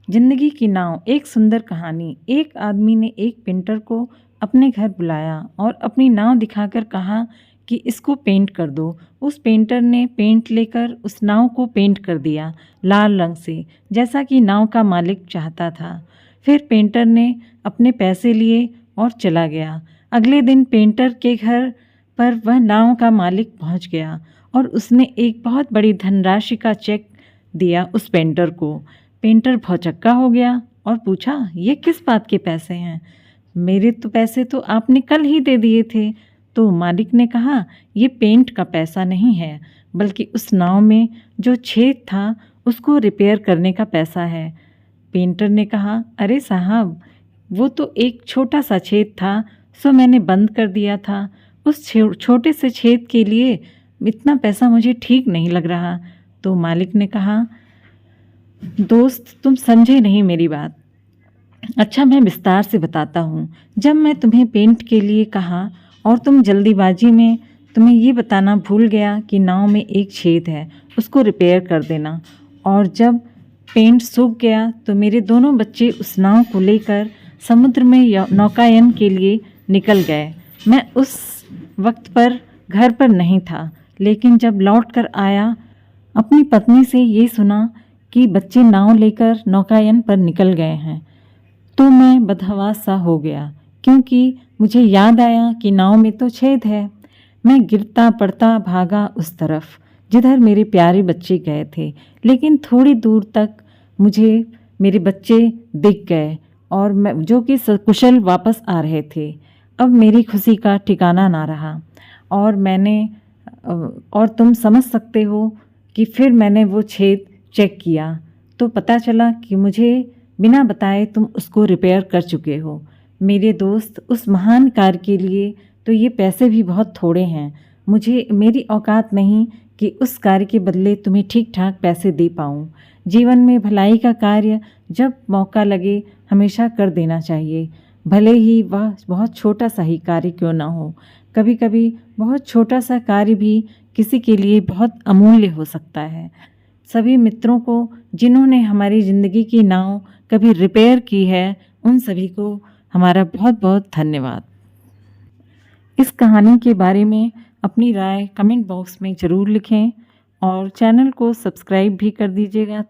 जिंदगी की नाव एक सुंदर कहानी। एक आदमी ने एक पेंटर को अपने घर बुलाया और अपनी नाव दिखाकर कहा कि इसको पेंट कर दो। उस पेंटर ने पेंट लेकर उस नाव को पेंट कर दिया लाल रंग से, जैसा कि नाव का मालिक चाहता था। फिर पेंटर ने अपने पैसे लिए और चला गया। अगले दिन पेंटर के घर पर वह नाव का मालिक पहुंच गया और उसने एक बहुत बड़ी धनराशि का चेक दिया उस पेंटर को। पेंटर भौचक्का हो गया और पूछा, ये किस बात के पैसे हैं? मेरे तो पैसे तो आपने कल ही दे दिए थे। तो मालिक ने कहा, ये पेंट का पैसा नहीं है, बल्कि उस नाव में जो छेद था उसको रिपेयर करने का पैसा है। पेंटर ने कहा, अरे साहब, वो तो एक छोटा सा छेद था, सो मैंने बंद कर दिया था। उस छोटे से छेद के लिए इतना पैसा मुझे ठीक नहीं लग रहा। तो मालिक ने कहा, दोस्त, तुम समझे नहीं मेरी बात। अच्छा, मैं विस्तार से बताता हूँ। जब मैं तुम्हें पेंट के लिए कहा और तुम जल्दीबाजी में तुम्हें ये बताना भूल गया कि नाव में एक छेद है, उसको रिपेयर कर देना, और जब पेंट सूख गया तो मेरे दोनों बच्चे उस नाव को लेकर समुद्र में नौकायन के लिए निकल गए। मैं उस वक्त पर घर पर नहीं था, लेकिन जब लौट कर आया अपनी पत्नी से ये सुना कि बच्चे नाव लेकर नौकायन पर निकल गए हैं, तो मैं बदहवास सा हो गया, क्योंकि मुझे याद आया कि नाव में तो छेद है। मैं गिरता पड़ता भागा उस तरफ जिधर मेरे प्यारे बच्चे गए थे, लेकिन थोड़ी दूर तक मुझे मेरे बच्चे दिख गए और मैं जो कि सकुशल वापस आ रहे थे। अब मेरी खुशी का ठिकाना ना रहा और तुम समझ सकते हो कि फिर मैंने वो छेद चेक किया तो पता चला कि मुझे बिना बताए तुम उसको रिपेयर कर चुके हो। मेरे दोस्त, उस महान कार्य के लिए तो ये पैसे भी बहुत थोड़े हैं। मेरी औकात नहीं कि उस कार्य के बदले तुम्हें ठीक ठाक पैसे दे पाऊँ। जीवन में भलाई का कार्य जब मौका लगे हमेशा कर देना चाहिए, भले ही वह बहुत छोटा सा ही कार्य क्यों ना हो। कभी कभी बहुत छोटा सा कार्य भी किसी के लिए बहुत अमूल्य हो सकता है। सभी मित्रों को जिन्होंने हमारी ज़िंदगी की नाव कभी रिपेयर की है, उन सभी को हमारा बहुत बहुत धन्यवाद। इस कहानी के बारे में अपनी राय कमेंट बॉक्स में ज़रूर लिखें और चैनल को सब्सक्राइब भी कर दीजिएगा।